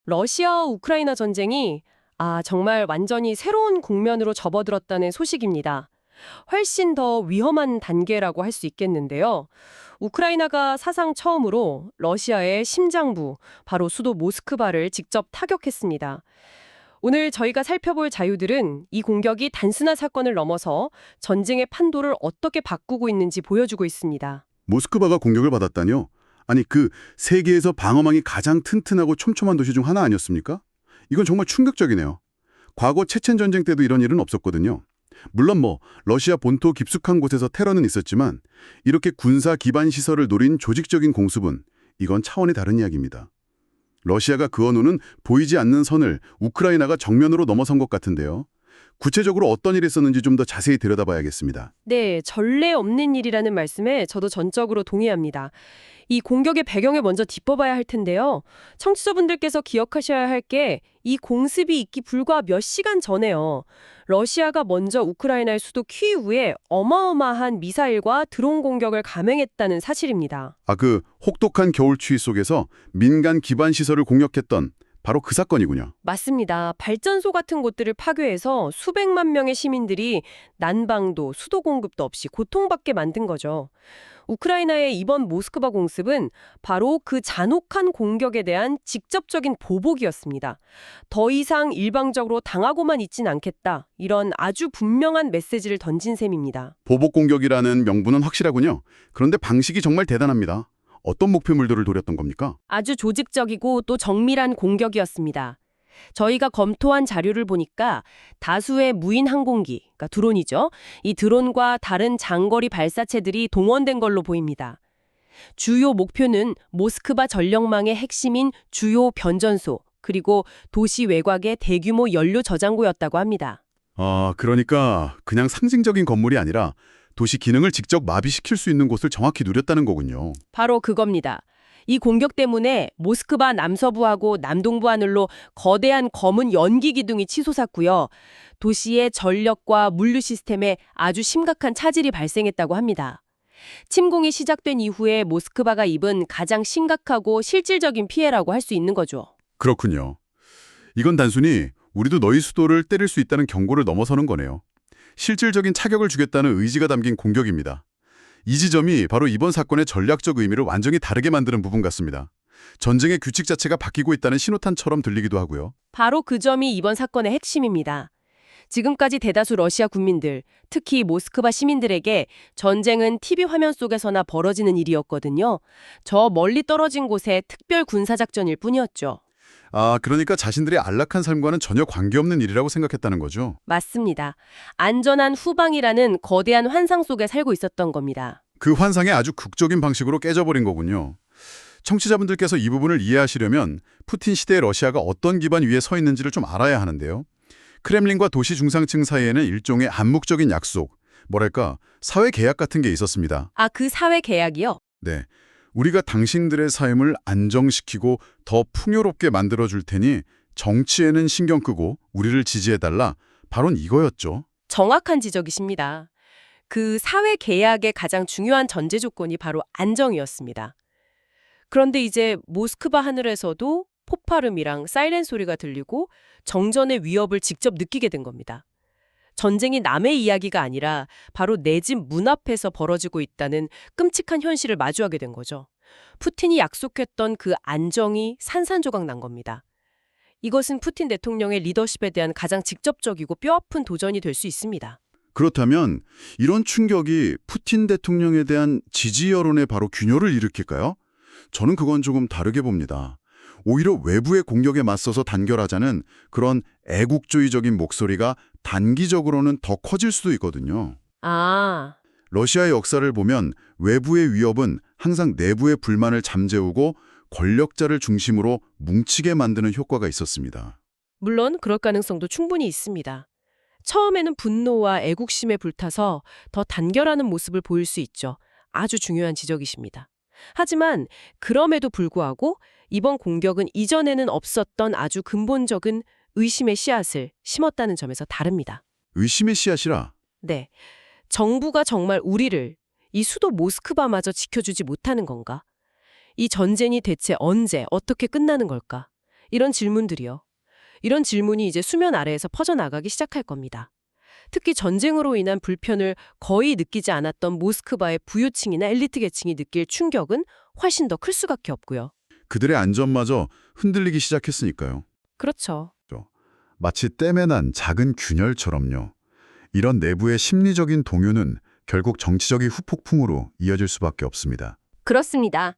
러시아 우크라이나 전쟁이 정말 완전히 새로운 국면으로 접어들었다는 소식입니다. 훨씬 더 위험한 단계라고 할 수 있겠는데요. 우크라이나가 사상 처음으로 러시아의 심장부, 바로 수도 모스크바를 직접 타격했습니다. 오늘 저희가 살펴볼 자유들은 이 공격이 단순한 사건을 넘어서 전쟁의 판도를 어떻게 바꾸고 있는지 보여주고 있습니다. 모스크바가 공격을 받았다뇨? 아니 세계에서 방어망이 가장 튼튼하고 촘촘한 도시 중 하나 아니었습니까? 이건 정말 충격적이네요. 과거 체첸 전쟁 때도 이런 일은 없었거든요. 물론 러시아 본토 깊숙한 곳에서 테러는 있었지만 이렇게 군사 기반 시설을 노린 조직적인 공습은 이건 차원이 다른 이야기입니다. 러시아가 그어놓은 보이지 않는 선을 우크라이나가 정면으로 넘어선 것 같은데요. 구체적으로 어떤 일이 있었는지 좀 더 자세히 들여다봐야겠습니다. 네, 전례 없는 일이라는 말씀에 저도 전적으로 동의합니다. 이 공격의 배경을 먼저 짚어봐야 할 텐데요. 청취자분들께서 기억하셔야 할 게 이 공습이 있기 불과 몇 시간 전에요. 러시아가 먼저 우크라이나의 수도 키이우에 어마어마한 미사일과 드론 공격을 감행했다는 사실입니다. 혹독한 겨울 추위 속에서 민간 기반 시설을 공격했던 바로 그 사건이군요. 맞습니다. 발전소 같은 곳들을 파괴해서 수백만 명의 시민들이 난방도 수도 공급도 없이 고통받게 만든 거죠. 우크라이나의 이번 모스크바 공습은 바로 그 잔혹한 공격에 대한 직접적인 보복이었습니다. 더 이상 일방적으로 당하고만 있진 않겠다. 이런 아주 분명한 메시지를 던진 셈입니다. 보복 공격이라는 명분은 확실하군요. 그런데 방식이 정말 대단합니다. 어떤 목표물들을 노렸던 겁니까? 아주 조직적이고 또 정밀한 공격이었습니다. 저희가 검토한 자료를 보니까 다수의 무인 항공기, 그러니까 드론이죠. 이 드론과 다른 장거리 발사체들이 동원된 걸로 보입니다. 주요 목표는 모스크바 전력망의 핵심인 주요 변전소, 그리고 도시 외곽의 대규모 연료 저장고였다고 합니다. 그러니까 그냥 상징적인 건물이 아니라 도시 기능을 직접 마비시킬 수 있는 곳을 정확히 누렸다는 거군요. 바로 그겁니다. 이 공격 때문에 모스크바 남서부하고 남동부 하늘로 거대한 검은 연기 기둥이 치솟았고요. 도시의 전력과 물류 시스템에 아주 심각한 차질이 발생했다고 합니다. 침공이 시작된 이후에 모스크바가 입은 가장 심각하고 실질적인 피해라고 할 수 있는 거죠. 그렇군요. 이건 단순히 우리도 너희 수도를 때릴 수 있다는 경고를 넘어서는 거네요. 실질적인 타격을 주겠다는 의지가 담긴 공격입니다. 이 지점이 바로 이번 사건의 전략적 의미를 완전히 다르게 만드는 부분 같습니다. 전쟁의 규칙 자체가 바뀌고 있다는 신호탄처럼 들리기도 하고요. 바로 그 점이 이번 사건의 핵심입니다. 지금까지 대다수 러시아 국민들, 특히 모스크바 시민들에게 전쟁은 TV 화면 속에서나 벌어지는 일이었거든요. 저 멀리 떨어진 곳의 특별 군사작전일 뿐이었죠. 그러니까 자신들의 안락한 삶과는 전혀 관계없는 일이라고 생각했다는 거죠. 맞습니다. 안전한 후방이라는 거대한 환상 속에 살고 있었던 겁니다. 그 환상에 아주 극적인 방식으로 깨져버린 거군요. 청취자분들께서 이 부분을 이해하시려면 푸틴 시대의 러시아가 어떤 기반 위에 서 있는지를 좀 알아야 하는데요. 크렘린과 도시 중상층 사이에는 일종의 암묵적인 약속, 사회 계약 같은 게 있었습니다. 그 사회 계약이요? 네. 우리가 당신들의 삶을 안정시키고 더 풍요롭게 만들어줄 테니 정치에는 신경 끄고 우리를 지지해달라. 바로 이거였죠. 정확한 지적이십니다. 그 사회 계약의 가장 중요한 전제 조건이 바로 안정이었습니다. 그런데 이제 모스크바 하늘에서도 폭발음이랑 사이렌 소리가 들리고 정전의 위협을 직접 느끼게 된 겁니다. 전쟁이 남의 이야기가 아니라 바로 내 집 문 앞에서 벌어지고 있다는 끔찍한 현실을 마주하게 된 거죠. 푸틴이 약속했던 그 안정이 산산조각 난 겁니다. 이것은 푸틴 대통령의 리더십에 대한 가장 직접적이고 뼈아픈 도전이 될 수 있습니다. 그렇다면 이런 충격이 푸틴 대통령에 대한 지지 여론에 바로 균열을 일으킬까요? 저는 그건 조금 다르게 봅니다. 오히려 외부의 공격에 맞서서 단결하자는 그런 애국주의적인 목소리가 단기적으로는 더 커질 수도 있거든요. 러시아의 역사를 보면 외부의 위협은 항상 내부의 불만을 잠재우고 권력자를 중심으로 뭉치게 만드는 효과가 있었습니다. 물론 그럴 가능성도 충분히 있습니다. 처음에는 분노와 애국심에 불타서 더 단결하는 모습을 보일 수 있죠. 아주 중요한 지적이십니다. 하지만 그럼에도 불구하고 이번 공격은 이전에는 없었던 아주 근본적인 의심의 씨앗을 심었다는 점에서 다릅니다. 의심의 씨앗이라? 네. 정부가 정말 우리를, 이 수도 모스크바마저 지켜주지 못하는 건가? 이 전쟁이 대체 언제, 어떻게 끝나는 걸까? 이런 질문들이요. 이런 질문이 이제 수면 아래에서 퍼져나가기 시작할 겁니다. 특히 전쟁으로 인한 불편을 거의 느끼지 않았던 모스크바의 부유층이나 엘리트 계층이 느낄 충격은 훨씬 더 클 수밖에 없고요. 그들의 안전마저 흔들리기 시작했으니까요. 그렇죠. 마치 땜에 난 작은 균열처럼요. 이런 내부의 심리적인 동요는 결국 정치적인 후폭풍으로 이어질 수밖에 없습니다. 그렇습니다.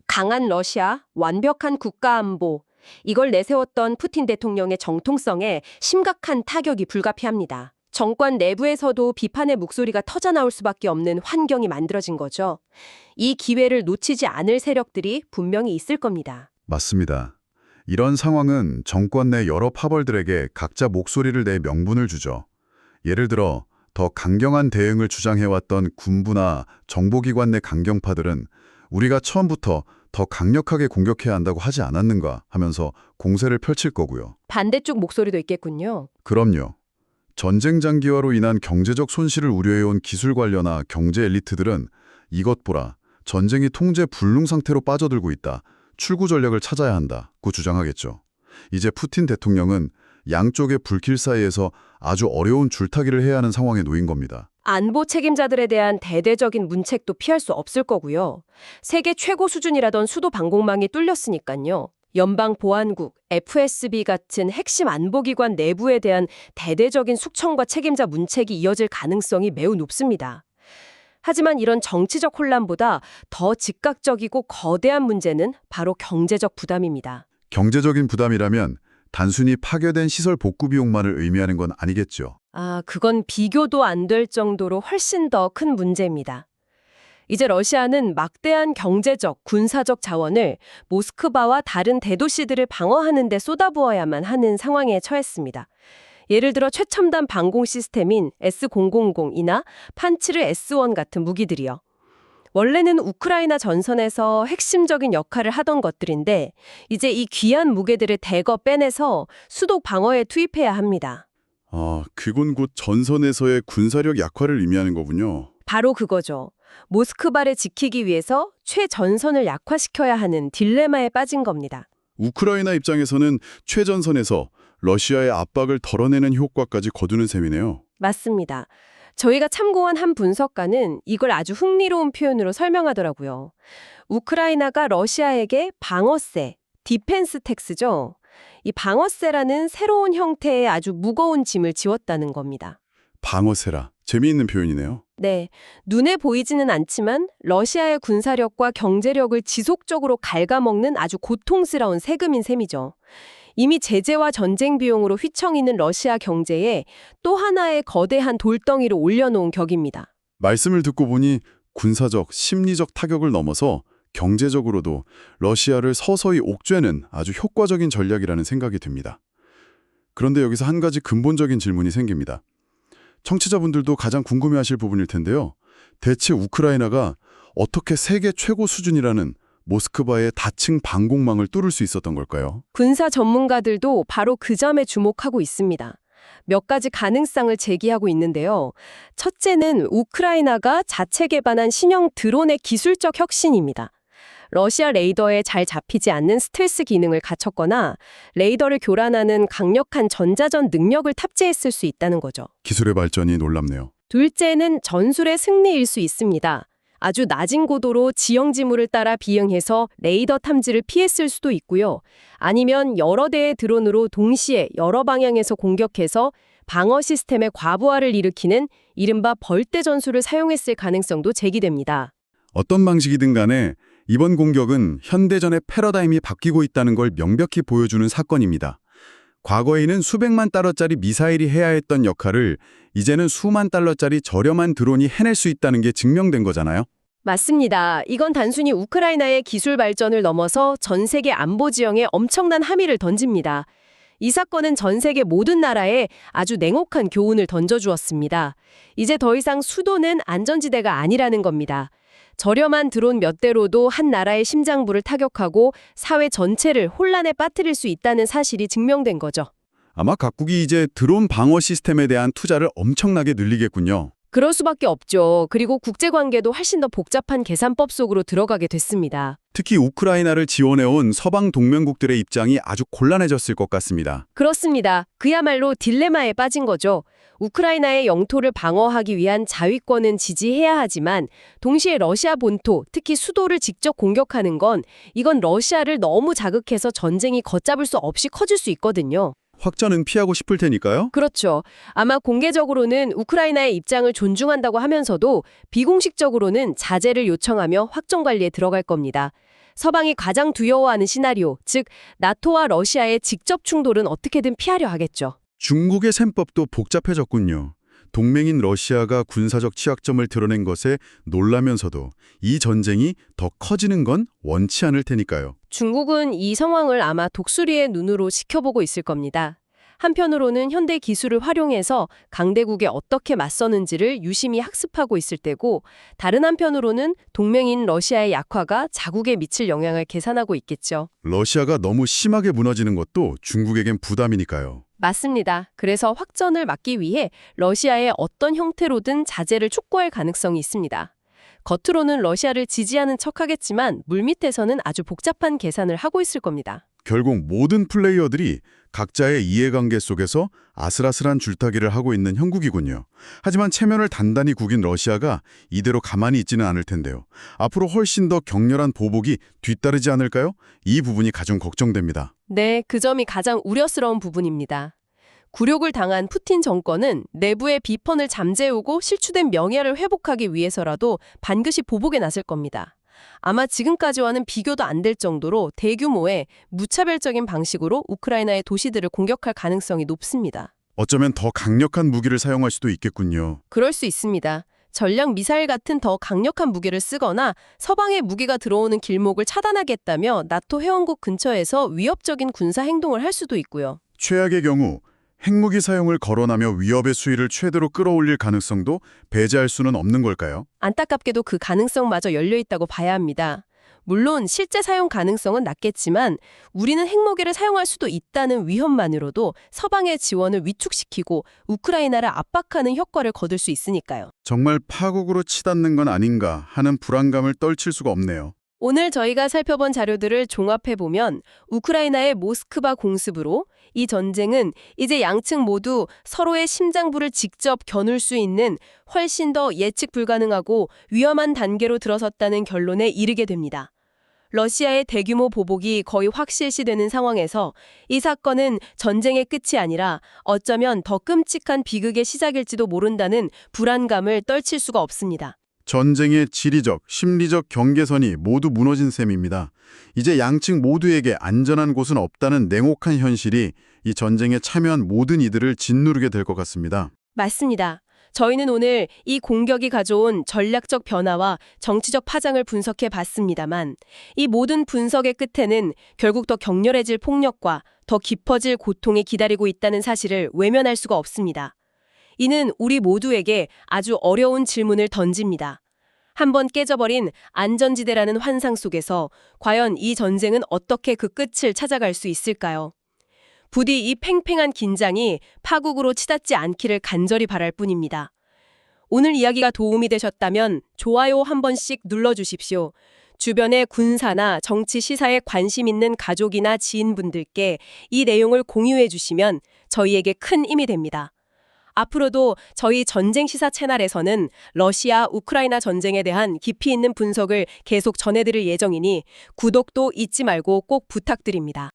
강한 러시아, 완벽한 국가안보, 이걸 내세웠던 푸틴 대통령의 정통성에 심각한 타격이 불가피합니다. 정권 내부에서도 비판의 목소리가 터져나올 수밖에 없는 환경이 만들어진 거죠. 이 기회를 놓치지 않을 세력들이 분명히 있을 겁니다. 맞습니다. 이런 상황은 정권 내 여러 파벌들에게 각자 목소리를 내 명분을 주죠. 예를 들어 더 강경한 대응을 주장해왔던 군부나 정보기관 내 강경파들은 우리가 처음부터 더 강력하게 공격해야 한다고 하지 않았는가 하면서 공세를 펼칠 거고요. 반대쪽 목소리도 있겠군요. 그럼요. 전쟁 장기화로 인한 경제적 손실을 우려해온 기술 관료나 경제 엘리트들은 이것 보라, 전쟁이 통제 불능 상태로 빠져들고 있다, 출구 전략을 찾아야 한다고 주장하겠죠. 이제 푸틴 대통령은 양쪽의 불길 사이에서 아주 어려운 줄타기를 해야 하는 상황에 놓인 겁니다. 안보 책임자들에 대한 대대적인 문책도 피할 수 없을 거고요. 세계 최고 수준이라던 수도 방공망이 뚫렸으니까요. 연방보안국, FSB 같은 핵심 안보기관 내부에 대한 대대적인 숙청과 책임자 문책이 이어질 가능성이 매우 높습니다. 하지만 이런 정치적 혼란보다 더 즉각적이고 거대한 문제는 바로 경제적 부담입니다. 경제적인 부담이라면 단순히 파괴된 시설 복구 비용만을 의미하는 건 아니겠죠. 그건 비교도 안 될 정도로 훨씬 더 큰 문제입니다. 이제 러시아는 막대한 경제적, 군사적 자원을 모스크바와 다른 대도시들을 방어하는 데 쏟아부어야만 하는 상황에 처했습니다. 예를 들어 최첨단 방공 시스템인 S000이나 판치르 S1 같은 무기들이요. 원래는 우크라이나 전선에서 핵심적인 역할을 하던 것들인데 이제 이 귀한 무게들을 대거 빼내서 수도 방어에 투입해야 합니다. 그건 곧 전선에서의 군사력 약화를 의미하는 거군요. 바로 그거죠. 모스크바를 지키기 위해서 최전선을 약화시켜야 하는 딜레마에 빠진 겁니다. 우크라이나 입장에서는 최전선에서 러시아의 압박을 덜어내는 효과까지 거두는 셈이네요. 맞습니다. 저희가 참고한 한 분석가는 이걸 아주 흥미로운 표현으로 설명하더라고요. 우크라이나가 러시아에게 방어세, 디펜스 텍스죠. 이 방어세라는 새로운 형태의 아주 무거운 짐을 지웠다는 겁니다. 방어세라. 재미있는 표현이네요. 네, 눈에 보이지는 않지만 러시아의 군사력과 경제력을 지속적으로 갉아먹는 아주 고통스러운 세금인 셈이죠. 이미 제재와 전쟁 비용으로 휘청이는 러시아 경제에 또 하나의 거대한 돌덩이를 올려놓은 격입니다. 말씀을 듣고 보니 군사적, 심리적 타격을 넘어서 경제적으로도 러시아를 서서히 옥죄는 아주 효과적인 전략이라는 생각이 듭니다. 그런데 여기서 한 가지 근본적인 질문이 생깁니다. 청취자분들도 가장 궁금해하실 부분일 텐데요. 대체 우크라이나가 어떻게 세계 최고 수준이라는 모스크바의 다층 방공망을 뚫을 수 있었던 걸까요? 군사 전문가들도 바로 그 점에 주목하고 있습니다. 몇 가지 가능성을 제기하고 있는데요. 첫째는 우크라이나가 자체 개발한 신형 드론의 기술적 혁신입니다. 러시아 레이더에 잘 잡히지 않는 스텔스 기능을 갖췄거나 레이더를 교란하는 강력한 전자전 능력을 탑재했을 수 있다는 거죠. 기술의 발전이 놀랍네요. 둘째는 전술의 승리일 수 있습니다. 아주 낮은 고도로 지형 지물을 따라 비행해서 레이더 탐지를 피했을 수도 있고요. 아니면 여러 대의 드론으로 동시에 여러 방향에서 공격해서 방어 시스템의 과부하를 일으키는 이른바 벌떼 전술을 사용했을 가능성도 제기됩니다. 어떤 방식이든 간에 이번 공격은 현대전의 패러다임이 바뀌고 있다는 걸 명백히 보여주는 사건입니다. 과거에는 수백만 달러짜리 미사일이 해야 했던 역할을 이제는 수만 달러짜리 저렴한 드론이 해낼 수 있다는 게 증명된 거잖아요. 맞습니다. 이건 단순히 우크라이나의 기술 발전을 넘어서 전 세계 안보 지형에 엄청난 함의를 던집니다. 이 사건은 전 세계 모든 나라에 아주 냉혹한 교훈을 던져주었습니다. 이제 더 이상 수도는 안전지대가 아니라는 겁니다. 저렴한 드론 몇 대로도 한 나라의 심장부를 타격하고 사회 전체를 혼란에 빠뜨릴 수 있다는 사실이 증명된 거죠. 아마 각국이 이제 드론 방어 시스템에 대한 투자를 엄청나게 늘리겠군요. 그럴 수밖에 없죠. 그리고 국제관계도 훨씬 더 복잡한 계산법 속으로 들어가게 됐습니다. 특히 우크라이나를 지원해온 서방 동맹국들의 입장이 아주 곤란해졌을 것 같습니다. 그렇습니다. 그야말로 딜레마에 빠진 거죠. 우크라이나의 영토를 방어하기 위한 자위권은 지지해야 하지만 동시에 러시아 본토, 특히 수도를 직접 공격하는 건 이건 러시아를 너무 자극해서 전쟁이 걷잡을 수 없이 커질 수 있거든요. 확전은 피하고 싶을 테니까요. 그렇죠. 아마 공개적으로는 우크라이나의 입장을 존중한다고 하면서도 비공식적으로는 자제를 요청하며 확정 관리에 들어갈 겁니다. 서방이 가장 두려워하는 시나리오, 즉 나토와 러시아의 직접 충돌은 어떻게든 피하려 하겠죠. 중국의 셈법도 복잡해졌군요. 동맹인 러시아가 군사적 취약점을 드러낸 것에 놀라면서도 이 전쟁이 더 커지는 건 원치 않을 테니까요. 중국은 이 상황을 아마 독수리의 눈으로 지켜보고 있을 겁니다. 한편으로는 현대 기술을 활용해서 강대국에 어떻게 맞서는지를 유심히 학습하고 있을 때고, 다른 한편으로는 동맹인 러시아의 약화가 자국에 미칠 영향을 계산하고 있겠죠. 러시아가 너무 심하게 무너지는 것도 중국에겐 부담이니까요. 맞습니다. 그래서 확전을 막기 위해 러시아의 어떤 형태로든 자제를 촉구할 가능성이 있습니다. 겉으로는 러시아를 지지하는 척하겠지만 물밑에서는 아주 복잡한 계산을 하고 있을 겁니다. 결국 모든 플레이어들이 각자의 이해관계 속에서 아슬아슬한 줄타기를 하고 있는 형국이군요. 하지만 체면을 단단히 구긴 러시아가 이대로 가만히 있지는 않을 텐데요. 앞으로 훨씬 더 격렬한 보복이 뒤따르지 않을까요? 이 부분이 가장 걱정됩니다. 네, 그 점이 가장 우려스러운 부분입니다. 굴욕을 당한 푸틴 정권은 내부의 비판을 잠재우고 실추된 명예를 회복하기 위해서라도 반드시 보복에 나설 겁니다. 아마 지금까지와는 비교도 안 될 정도로 대규모의 무차별적인 방식으로 우크라이나의 도시들을 공격할 가능성이 높습니다. 어쩌면 더 강력한 무기를 사용할 수도 있겠군요. 그럴 수 있습니다. 전략 미사일 같은 더 강력한 무기를 쓰거나 서방의 무기가 들어오는 길목을 차단하겠다며 나토 회원국 근처에서 위협적인 군사 행동을 할 수도 있고요. 최악의 경우 핵무기 사용을 거론하며 위협의 수위를 최대로 끌어올릴 가능성도 배제할 수는 없는 걸까요? 안타깝게도 그 가능성마저 열려 있다고 봐야 합니다. 물론 실제 사용 가능성은 낮겠지만 우리는 핵무기를 사용할 수도 있다는 위험만으로도 서방의 지원을 위축시키고 우크라이나를 압박하는 효과를 거둘 수 있으니까요. 정말 파국으로 치닫는 건 아닌가 하는 불안감을 떨칠 수가 없네요. 오늘 저희가 살펴본 자료들을 종합해보면 우크라이나의 모스크바 공습으로 이 전쟁은 이제 양측 모두 서로의 심장부를 직접 겨눌 수 있는 훨씬 더 예측 불가능하고 위험한 단계로 들어섰다는 결론에 이르게 됩니다. 러시아의 대규모 보복이 거의 확실시되는 상황에서 이 사건은 전쟁의 끝이 아니라 어쩌면 더 끔찍한 비극의 시작일지도 모른다는 불안감을 떨칠 수가 없습니다. 전쟁의 지리적, 심리적 경계선이 모두 무너진 셈입니다. 이제 양측 모두에게 안전한 곳은 없다는 냉혹한 현실이 이 전쟁에 참여한 모든 이들을 짓누르게 될 것 같습니다. 맞습니다. 저희는 오늘 이 공격이 가져온 전략적 변화와 정치적 파장을 분석해 봤습니다만 이 모든 분석의 끝에는 결국 더 격렬해질 폭력과 더 깊어질 고통이 기다리고 있다는 사실을 외면할 수가 없습니다. 이는 우리 모두에게 아주 어려운 질문을 던집니다. 한번 깨져버린 안전지대라는 환상 속에서 과연 이 전쟁은 어떻게 그 끝을 찾아갈 수 있을까요? 부디 이 팽팽한 긴장이 파국으로 치닫지 않기를 간절히 바랄 뿐입니다. 오늘 이야기가 도움이 되셨다면 좋아요 한 번씩 눌러주십시오. 주변의 군사나 정치 시사에 관심 있는 가족이나 지인분들께 이 내용을 공유해 주시면 저희에게 큰 힘이 됩니다. 앞으로도 저희 전쟁 시사 채널에서는 러시아 우크라이나 전쟁에 대한 깊이 있는 분석을 계속 전해드릴 예정이니 구독도 잊지 말고 꼭 부탁드립니다.